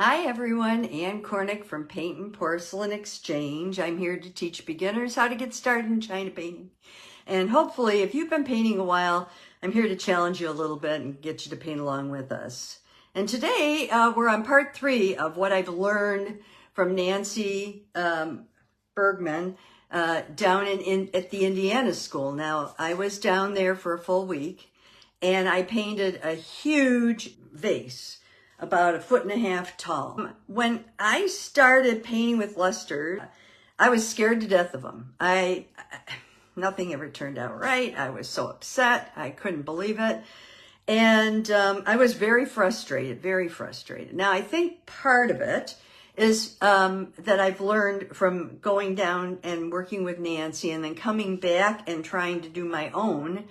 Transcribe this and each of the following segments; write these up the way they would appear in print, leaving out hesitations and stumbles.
Hi everyone, Ann Cornick from Paint and Porcelain Exchange. I'm here to teach beginners how to get started in China painting. And hopefully, if you've been painting a while, I'm here to challenge you a little bit and get you to paint along with us. And today, we're on part 3 of what I've learned from Nancy Bergman down at the Indiana school. Now, I was down there for a full week, and I painted a huge vase, about 1.5 feet tall. When I started painting with luster, I was scared to death of them. Nothing ever turned out right. I was so upset. I couldn't believe it. And I was very frustrated, very frustrated. Now, I think part of it is that I've learned from going down and working with Nancy and then coming back and trying to do my own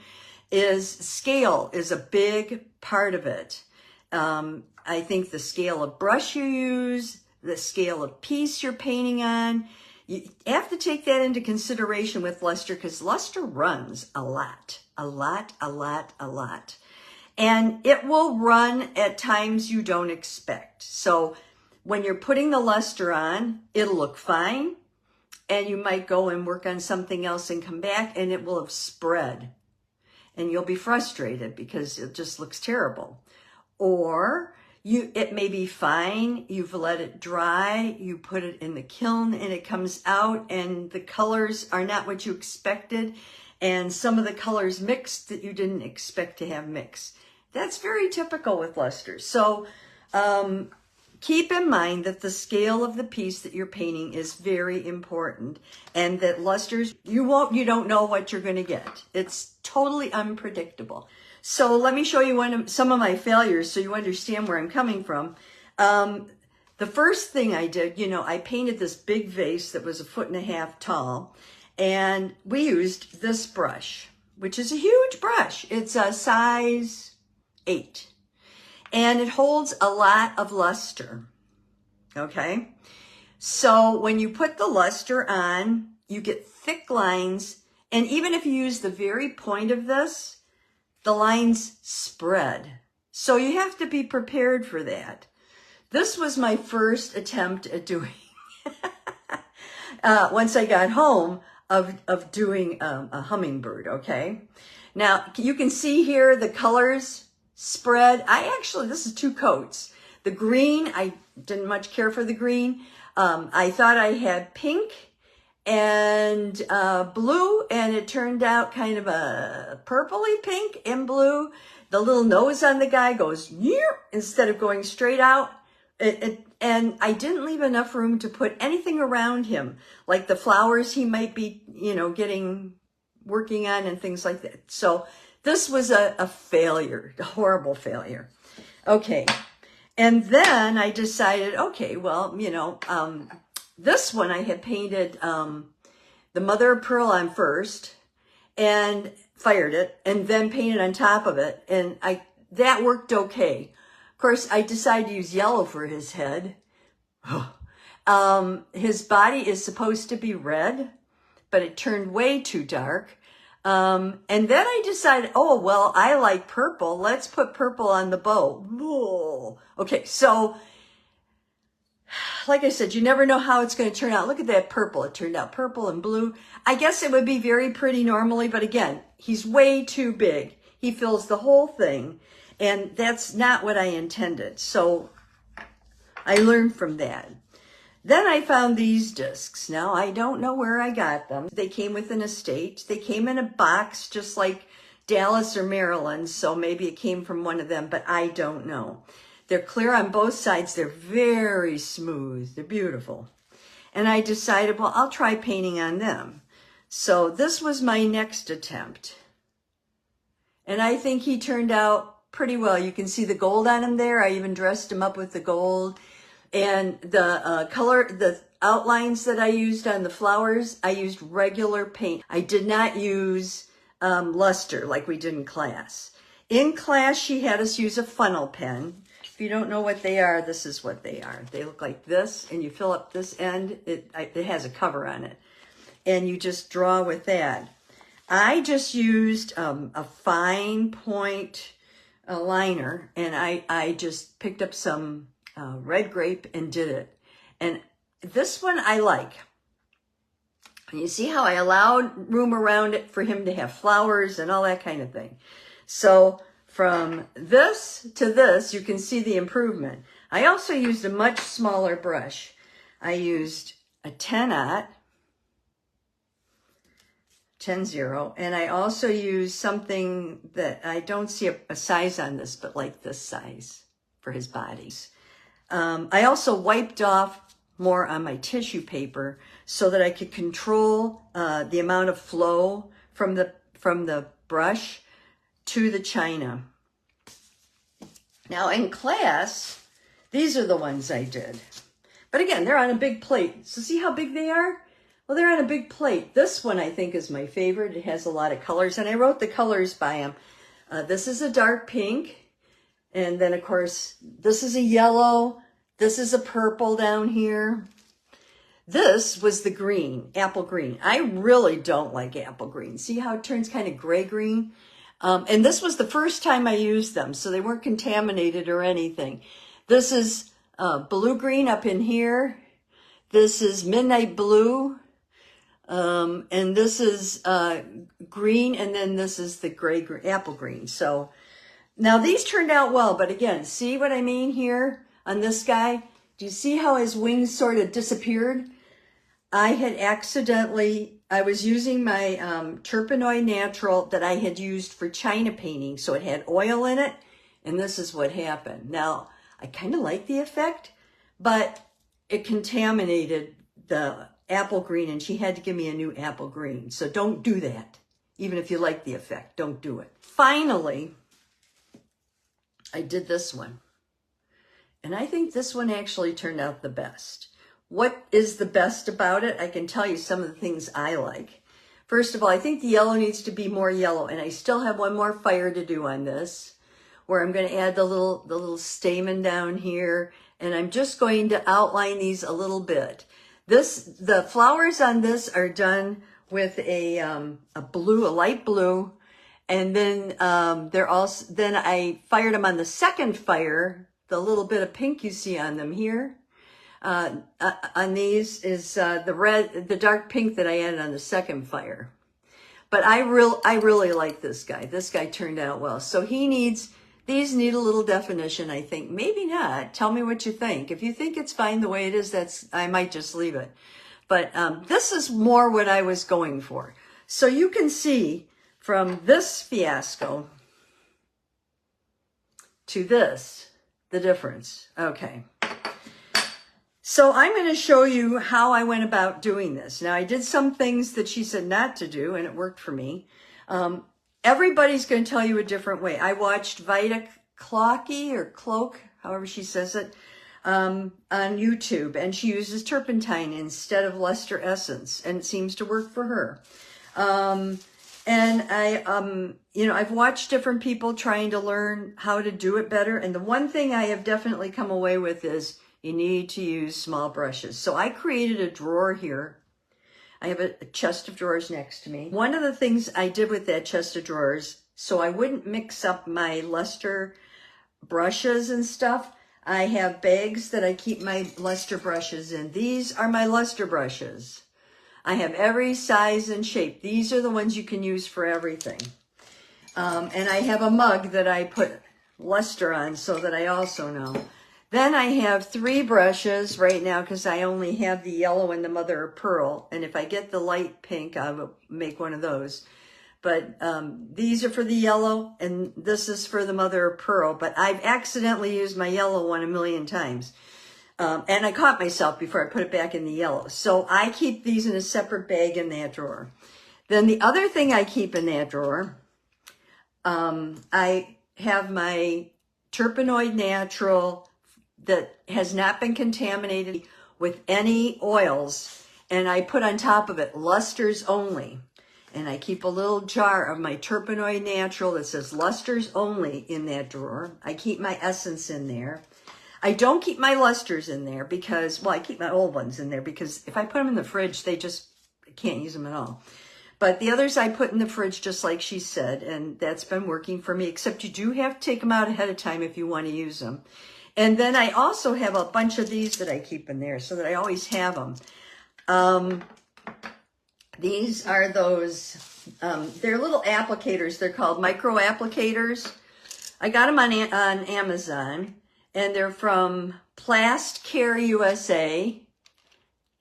is scale is a big part of it. I think the scale of brush you use, the scale of piece you're painting on, you have to take that into consideration with luster because luster runs a lot. And it will run at times you don't expect. So when you're putting the luster on, it'll look fine. And you might go and work on something else and come back and it will have spread. And you'll be frustrated because it just looks terrible. Or it may be fine, you've let it dry, you put it in the kiln and it comes out and the colors are not what you expected and some of the colors mixed that you didn't expect to have mixed. That's very typical with luster. So keep in mind that the scale of the piece that you're painting is very important and that lusters, you don't know what you're going to get. It's totally unpredictable. So let me show you some of my failures so you understand where I'm coming from. The first thing I did, I painted this big vase that was 1.5 feet tall, and we used this brush, which is a huge brush. It's a size 8, and it holds a lot of luster, okay? So when you put the luster on, you get thick lines, and even if you use the very point of this, the lines spread. So you have to be prepared for that. This was my first attempt at doing, once I got home, of doing a hummingbird, okay? Now, you can see here the colors spread. This is 2 coats. The green, I didn't much care for the green. I thought I had pink and blue, and it turned out kind of a purpley pink and blue. The little nose on the guy goes instead of going straight out. And I didn't leave enough room to put anything around him, like the flowers he might be, working on and things like that. So this was a failure, a horrible failure. Okay. And then I decided, okay, well, this one I had painted the mother of pearl on first and fired it and then painted on top of it. And that worked okay. Of course, I decided to use yellow for his head. His body is supposed to be red, but it turned way too dark. And then I decided, oh, well, I like purple. Let's put purple on the bow. Whoa. Okay, so like I said, you never know how it's going to turn out. Look at that purple. It turned out purple and blue. I guess it would be very pretty normally, but again, he's way too big. He fills the whole thing, and that's not what I intended. So I learned from that. Then I found these discs. Now, I don't know where I got them. They came with an estate. They came in a box just like Dallas or Maryland, so maybe it came from one of them, but I don't know. They're clear on both sides. They're very smooth. They're beautiful. And I decided, well, I'll try painting on them. So this was my next attempt. And I think he turned out pretty well. You can see the gold on him there. I even dressed him up with the gold. And the the outlines that I used on the flowers, I used regular paint. I did not use luster like we did in class. In class, she had us use a funnel pen. If you don't know what they are, this is what they are. They look like this, and you fill up this end. It has a cover on it, and you just draw with that. I just used a fine point liner, and I just picked up some red grape and did it. And this one I like. And you see how I allowed room around it for him to have flowers and all that kind of thing. So from this to this, you can see the improvement. I also used a much smaller brush. I used a 10-0, and I also used something that I don't see a size on this, but like this size for his bodies. I also wiped off more on my tissue paper so that I could control the amount of flow from the brush to the china. Now in class, these are the ones I did. But again, they're on a big plate. So see how big they are? Well, they're on a big plate. This one I think is my favorite. It has a lot of colors, and I wrote the colors by them. This is a dark pink, and then of course, this is a yellow. This is a purple down here. This was the green, apple green. I really don't like apple green. See how it turns kind of gray-green? And this was the first time I used them, so they weren't contaminated or anything. This is blue-green up in here. This is midnight blue. And this is green, and then this is the gray, apple green. So now these turned out well, but again, see what I mean here on this guy? Do you see how his wings sort of disappeared? I was using my Turpenoid Natural that I had used for china painting, so it had oil in it, and this is what happened. Now, I kind of like the effect, but it contaminated the apple green, and she had to give me a new apple green. So don't do that. Even if you like the effect, don't do it. Finally, I did this one. And I think this one actually turned out the best. What is the best about it? I can tell you some of the things I like. First of all, I think the yellow needs to be more yellow, and I still have one more fire to do on this, where I'm going to add the little stamen down here, and I'm just going to outline these a little bit. The flowers on this are done with a light blue, and then then I fired them on the second fire. The little bit of pink you see on them here, on these is the dark pink that I added on the second fire. But I really like this guy. This guy turned out well. So these need a little definition, I think. Maybe not. Tell me what you think. If you think it's fine the way it is, I might just leave it. But this is more what I was going for. So you can see from this fiasco to this, the difference. Okay. So I'm going to show you how I went about doing this. Now, I did some things that she said not to do, and it worked for me. Everybody's going to tell you a different way. I watched Vita Cloak, however she says it, on YouTube, and she uses turpentine instead of luster essence, and it seems to work for her. And I've watched different people trying to learn how to do it better, and the one thing I have definitely come away with is you need to use small brushes. So I created a drawer here. I have a chest of drawers next to me. One of the things I did with that chest of drawers, so I wouldn't mix up my luster brushes and stuff, I have bags that I keep my luster brushes in. These are my luster brushes. I have every size and shape. These are the ones you can use for everything. And I have a mug that I put luster on so that I also know. Then I have 3 brushes right now because I only have the yellow and the mother of pearl. And if I get the light pink, I will make one of those. But these are for the yellow, and this is for the mother of pearl. But I've accidentally used my yellow one a million times. And I caught myself before I put it back in the yellow. So I keep these in a separate bag in that drawer. Then the other thing I keep in that drawer, I have my Turpenoid Natural that has not been contaminated with any oils, and I put on top of it lusters only. And I keep a little jar of my Turpenoid Natural that says lusters only in that drawer. I keep my essence in there. I don't keep my lusters in there because, well, I keep my old ones in there because if I put them in the fridge, I can't use them at all. But the others I put in the fridge just like she said, and that's been working for me, except you do have to take them out ahead of time if you want to use them. And then I also have a bunch of these that I keep in there so that I always have them. These are those, they're little applicators. They're called micro applicators. I got them on Amazon, and they're from Plastcare USA.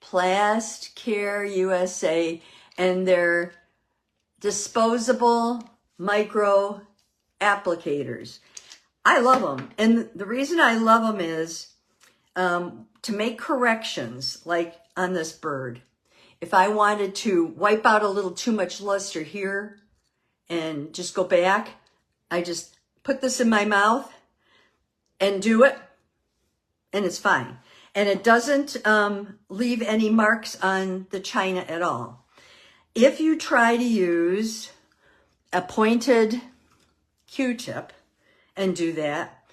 Plastcare USA, and they're disposable micro applicators. I love them, and the reason I love them is to make corrections, like on this bird. If I wanted to wipe out a little too much luster here and just go back, I just put this in my mouth and do it, and it's fine. And it doesn't leave any marks on the china at all. If you try to use a pointed Q-tip and do that,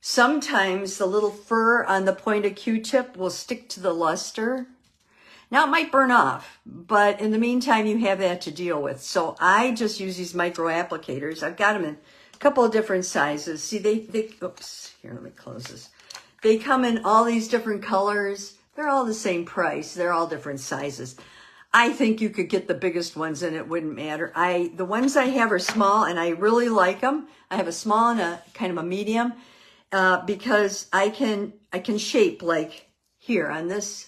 sometimes the little fur on the pointed Q-tip will stick to the luster. Now it might burn off, but in the meantime, you have that to deal with. So I just use these micro applicators. I've got them in a couple of different sizes. See, oops, here, let me close this. They come in all these different colors. They're all the same price. They're all different sizes. I think you could get the biggest ones and it wouldn't matter. The ones I have are small and I really like them. I have a small and a kind of a medium because I can shape, like here on this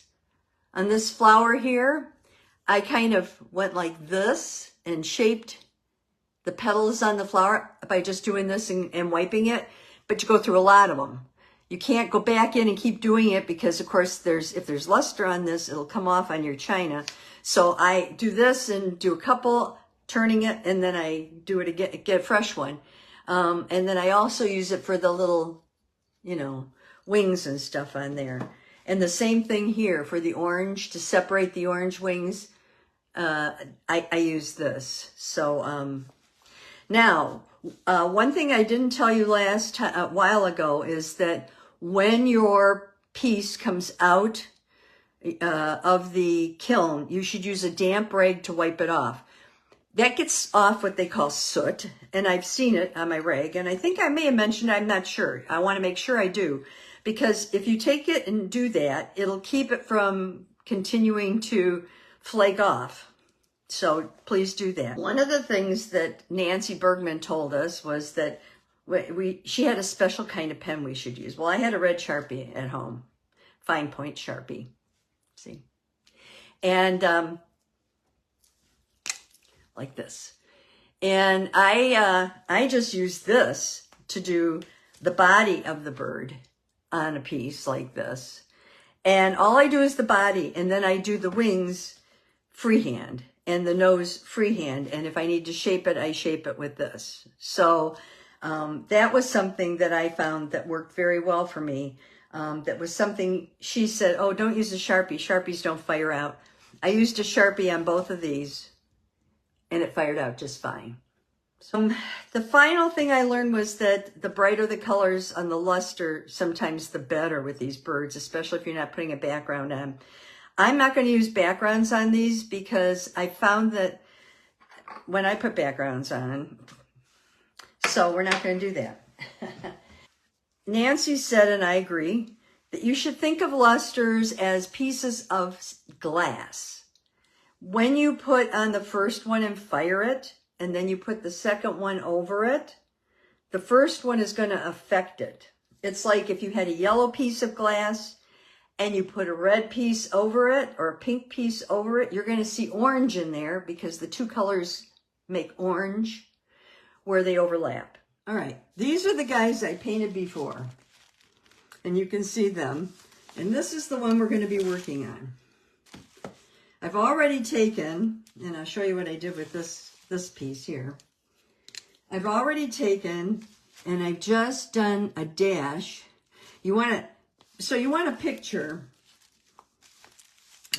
flower here. I kind of went like this and shaped the petals on the flower by just doing this and wiping it. But you go through a lot of them. You can't go back in and keep doing it because, of course, if there's luster on this, it'll come off on your china. So I do this and do a couple, turning it, and then I do it again, get a fresh one. And then I also use it for the little, wings and stuff on there. And the same thing here for the orange, to separate the orange wings. I use this. So now, one thing I didn't tell you a while ago is that when your piece comes out of the kiln, you should use a damp rag to wipe it off. That gets off what they call soot, and I've seen it on my rag, and I think I may have mentioned, I'm not sure. I want to make sure I do, because if you take it and do that, it'll keep it from continuing to flake off. So please do that. One of the things that Nancy Bergman told us was that she had a special kind of pen we should use. Well, I had a red Sharpie at home, fine point Sharpie. See? And like this. And I just use this to do the body of the bird on a piece like this. And all I do is the body, and then I do the wings freehand and the nose freehand. And if I need to shape it, I shape it with this. So that was something that I found that worked very well for me. That was something she said, oh, don't use a Sharpie. Sharpies don't fire out. I used a Sharpie on both of these, and it fired out just fine. So the final thing I learned was that the brighter the colors on the luster, sometimes the better with these birds, especially if you're not putting a background on. I'm not going to use backgrounds on these because I found that when I put backgrounds on, so we're not going to do that. Nancy said, and I agree, that you should think of lusters as pieces of glass. When you put on the first one and fire it, and then you put the second one over it, the first one is going to affect it. It's like if you had a yellow piece of glass and you put a red piece over it or a pink piece over it, you're going to see orange in there because the two colors make orange where they overlap. All right, these are the guys I painted before, and you can see them. And this is the one we're going to be working on. I've already taken, and I'll show you what I did with this piece here. I've already taken, and I've just done a dash. You want to picture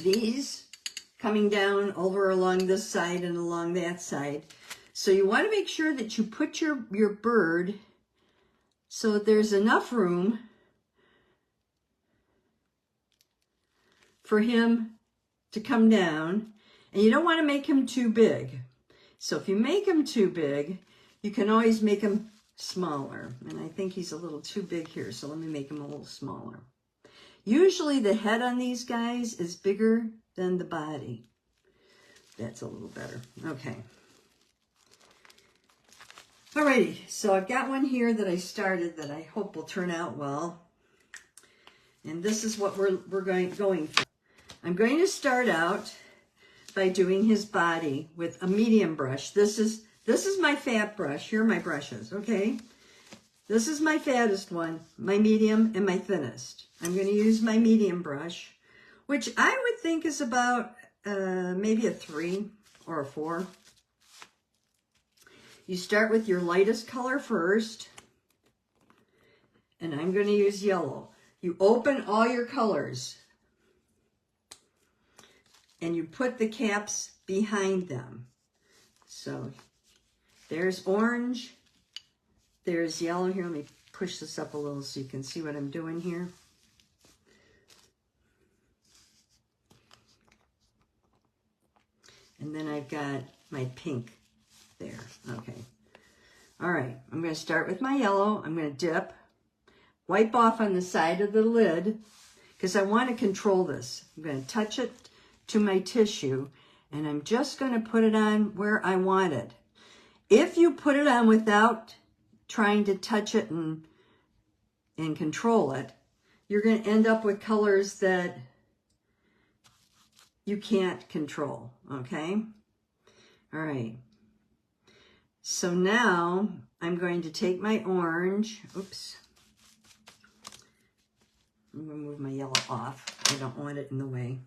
these coming down over along this side and along that side. So you want to make sure that you put your bird so that there's enough room for him to come down, and you don't want to make him too big. So if you make him too big, you can always make him smaller. And I think he's a little too big here, so let me make him a little smaller. Usually the head on these guys is bigger than the body. That's a little better. Okay. Alrighty, so I've got one here that I started that I hope will turn out well. And this is what we're going for. I'm going to start out by doing his body with a medium brush. This is my fat brush. Here are my brushes, okay? This is my fattest one, my medium, and my thinnest. I'm going to use my medium brush, which I would think is about maybe a 3 or a 4. You start with your lightest color first, and I'm going to use yellow. You open all your colors, and you put the caps behind them. So there's orange, there's yellow. Here, let me push this up a little so you can see what I'm doing here. And then I've got my pink there. Okay. All right. I'm going to start with my yellow. I'm going to dip, wipe off on the side of the lid because I want to control this. I'm going to touch it to my tissue, and I'm just going to put it on where I want it. If you put it on without trying to touch it and control it, you're going to end up with colors that you can't control, okay? All right. So now I'm going to take my orange. Oops. I'm going to move my yellow off. I don't want it in the way.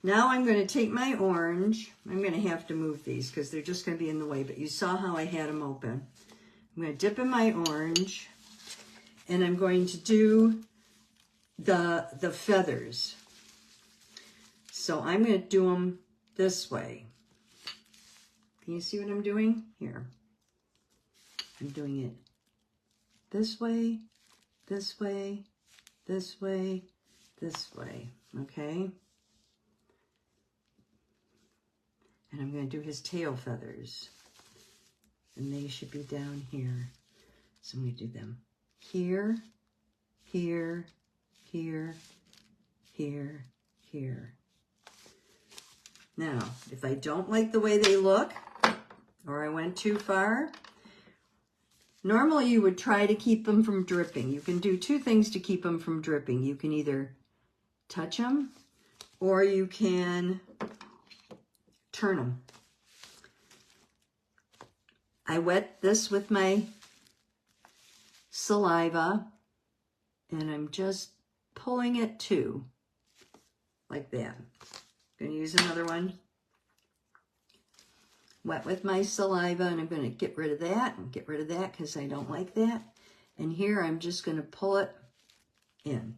Now I'm going to take my orange. I'm going to have to move these because they're just going to be in the way, but you saw how I had them open. I'm going to dip in my orange, and I'm going to do the feathers. So I'm going to do them this way. Can you see what I'm doing? Here. I'm doing it this way, this way, this way, this way, okay? And I'm going to do his tail feathers. And they should be down here. So I'm going to do them here, here, here, here, here. Now, if I don't like the way they look, or I went too far, normally you would try to keep them from dripping. You can do 2 things to keep them from dripping. You can either touch them, or you can turn them. I wet this with my saliva, and I'm just pulling it too, like that. I'm going to use another one. Wet with my saliva, and I'm going to get rid of that and get rid of that because I don't like that. And here I'm just going to pull it in.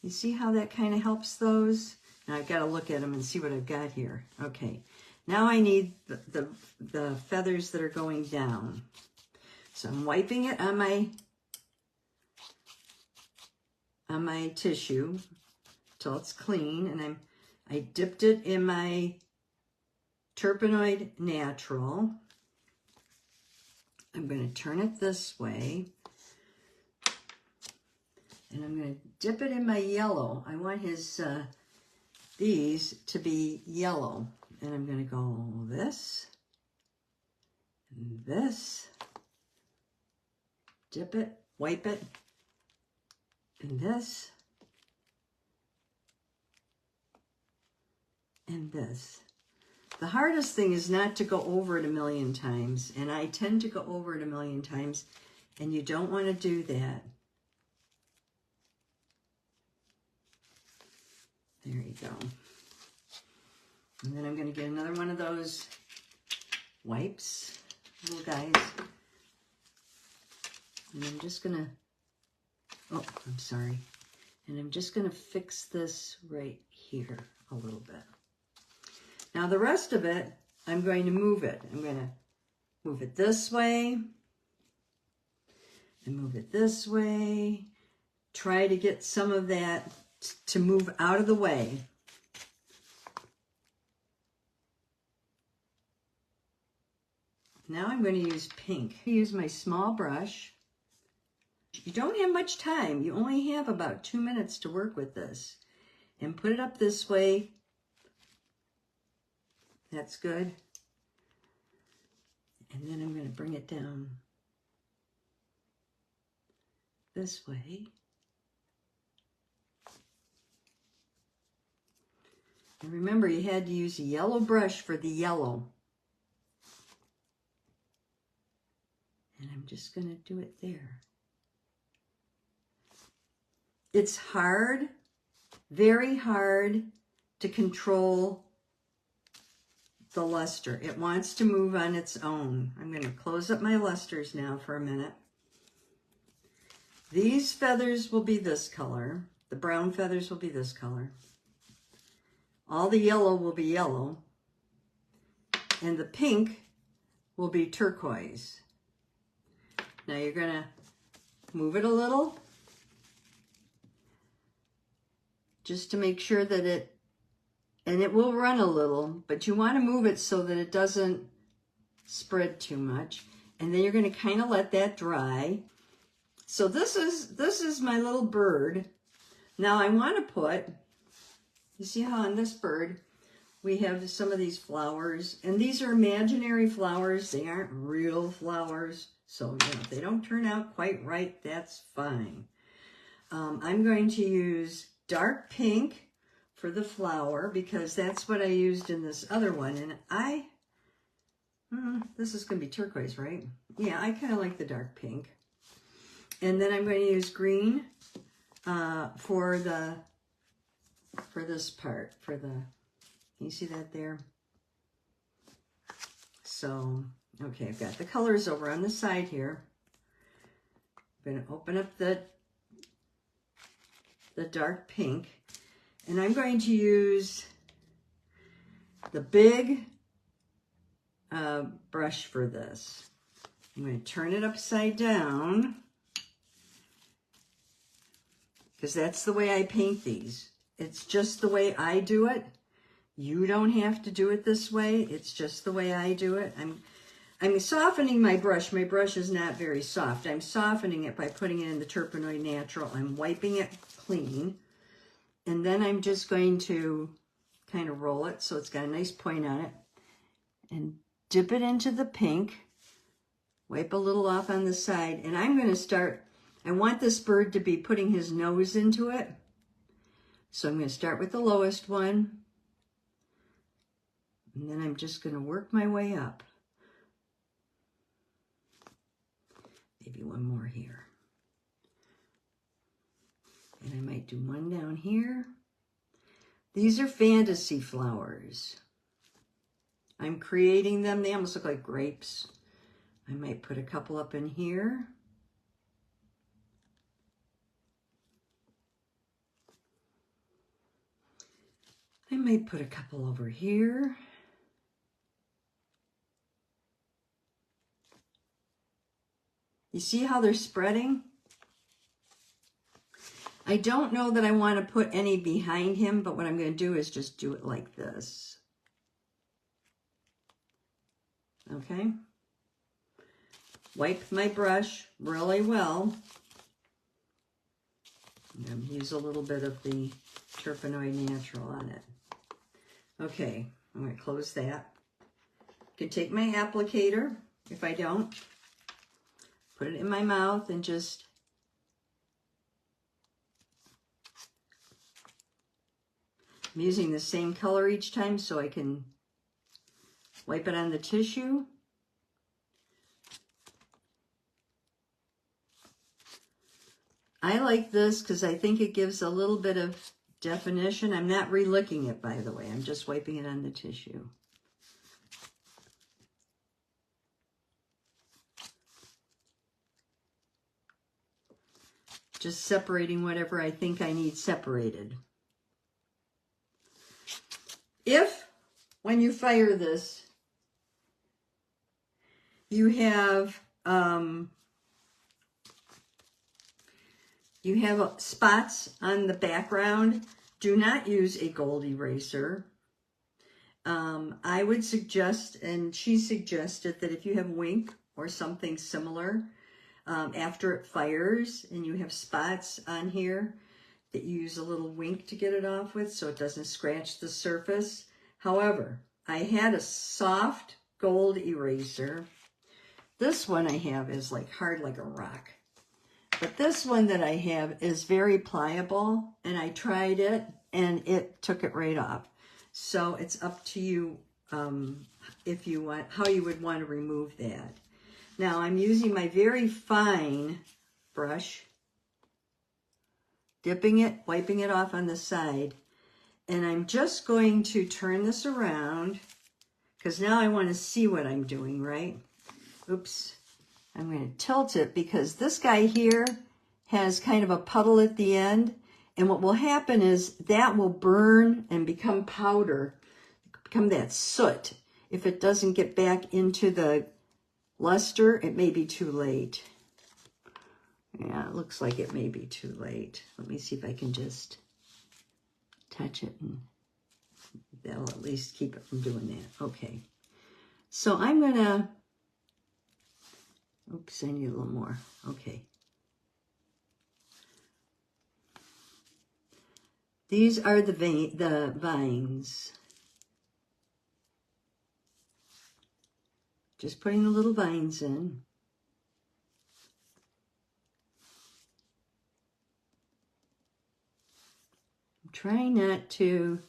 You see how that kind of helps those? Now I've got to look at them and see what I've got here. Okay, now I need the feathers that are going down. So I'm wiping it on my tissue till it's clean, and I dipped it in my Turpenoid Natural. I'm going to turn it this way, and I'm going to dip it in my yellow. I want these to be yellow, and I'm going to go this, and this, dip it, wipe it, and this, and this. The hardest thing is not to go over it a million times, and I tend to go over it a million times, and you don't want to do that. There you go. And then I'm going to get another one of those wipes, little guys. And I'm just going to, oh, I'm sorry. And I'm just going to fix this right here a little bit. Now the rest of it, I'm going to move it. I'm going to move it this way and move it this way. Try to get some of that to move out of the way. Now I'm going to use pink. I use my small brush. You don't have much time. You only have about 2 minutes to work with this. And put it up this way. That's good. And then I'm going to bring it down this way. And remember, you had to use a yellow brush for the yellow. And I'm just going to do it there. It's hard, very hard to control the luster. It wants to move on its own. I'm going to close up my lusters now for a minute. These feathers will be this color. The brown feathers will be this color. All the yellow will be yellow. And the pink will be turquoise. Now you're going to move it a little, just to make sure that it will run a little, but you want to move it so that it doesn't spread too much. And then you're going to kind of let that dry. So this is my little bird. Now I want to put, you see how on this bird we have some of these flowers, and these are imaginary flowers. They aren't real flowers. So if they don't turn out quite right, that's fine. I'm going to use dark pink for the flower because that's what I used in this other one. And this is going to be turquoise, right? Yeah, I kind of like the dark pink. And then I'm going to use green for this part, you see that there? So, okay, I've got the colors over on the side here. I'm going to open up the dark pink, and I'm going to use the big brush for this. I'm going to turn it upside down because that's the way I paint these. It's just the way I do it. You don't have to do it this way. It's just the way I do it. I'm softening my brush. My brush is not very soft. I'm softening it by putting it in the Turpenoid Natural. I'm wiping it clean. And then I'm just going to kind of roll it so it's got a nice point on it. And dip it into the pink. Wipe a little off on the side. And I'm going to start, I want this bird to be putting his nose into it. So I'm going to start with the lowest one. And then I'm just going to work my way up. Maybe one more here. And I might do one down here. These are fantasy flowers. I'm creating them. They almost look like grapes. I might put a couple up in here. I might put a couple over here. You see how they're spreading? I don't know that I want to put any behind him, but what I'm going to do is just do it like this. Okay? Wipe my brush really well. I'm going to use a little bit of the Turpenoid Natural on it. Okay, I'm going to close that. I can take my applicator, if I don't, put it in my mouth and just I'm using the same color each time so I can wipe it on the tissue. I like this because I think it gives a little bit of definition. I'm not re-licking it, by the way. I'm just wiping it on the tissue. Just separating whatever I think I need separated. If, when you fire this, you have spots on the background, do not use a gold eraser. I would suggest, and she suggested, that if you have wink or something similar, after it fires and you have spots on here, that you use a little wink to get it off with so it doesn't scratch the surface. However, I had a soft gold eraser. This one I have is like hard like a rock. But this one that I have is very pliable, and I tried it and it took it right off. So it's up to you if you want, how you would want to remove that. Now I'm using my very fine brush, dipping it, wiping it off on the side, and I'm just going to turn this around because now I want to see what I'm doing, right? Oops. I'm going to tilt it because this guy here has kind of a puddle at the end, and what will happen is that will burn and become powder, become that soot. If it doesn't get back into the luster, it may be too late. Yeah, it looks like it may be too late. Let me see if I can just touch it, and that'll at least keep it from doing that. Okay, so I'm going to, oops, I need a little more. Okay. These are the vines. Just putting the little vines in. I'm trying not to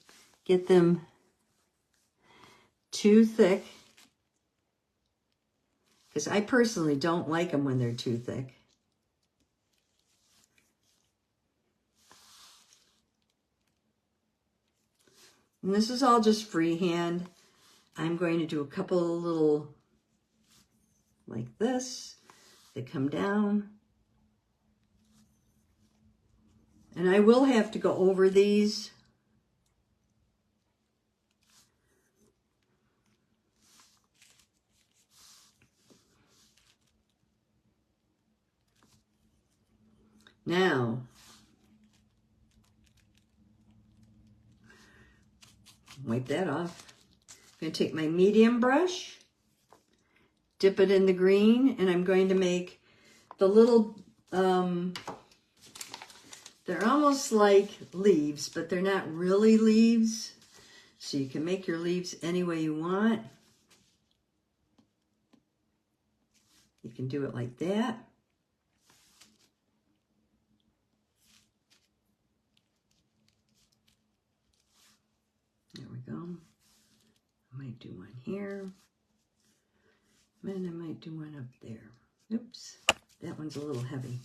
get them too thick, because I personally don't like them when they're too thick. And this is all just freehand. I'm going to do a couple of little like this. They come down. And I will have to go over these. Now, wipe that off. I'm going to take my medium brush, dip it in the green, and I'm going to make the little, they're almost like leaves, but they're not really leaves. So you can make your leaves any way you want. You can do it like that. There we go. I might do one here. And I might do one up there. Oops, that one's a little heavy.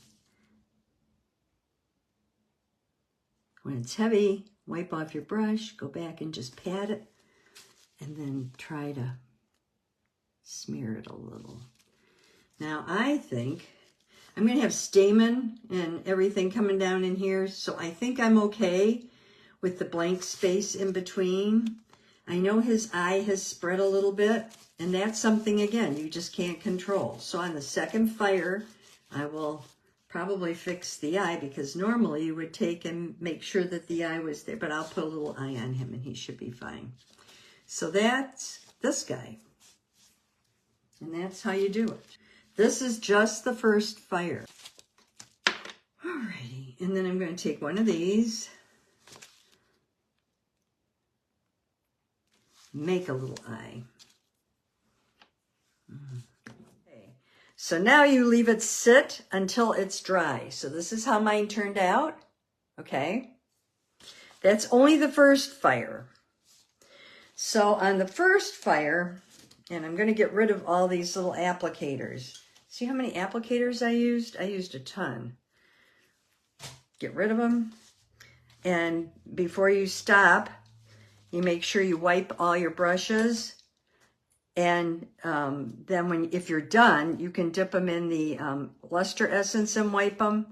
When it's heavy, wipe off your brush, go back and just pat it, and then try to smear it a little. Now I think I'm going to have stamen and everything coming down in here, so I think I'm okay with the blank space in between. I know his eye has spread a little bit, and that's something, again, you just can't control. So on the second fire, I will probably fix the eye, because normally you would take and make sure that the eye was there, but I'll put a little eye on him and he should be fine. So that's this guy. And that's how you do it. This is just the first fire. Alrighty, and then I'm going to take one of these, make a little eye. Okay. So now you leave it sit until it's dry. So this is how mine turned out. Okay. That's only the first fire. So on the first fire, and I'm going to get rid of all these little applicators. See how many applicators I used? I used a ton. Get rid of them. And before you stop, you make sure you wipe all your brushes. And then if you're done, you can dip them in the luster essence and wipe them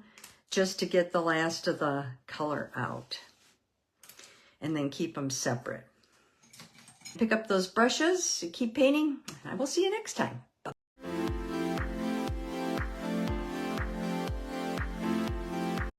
just to get the last of the color out. And then keep them separate. Pick up those brushes, keep painting. I will see you next time.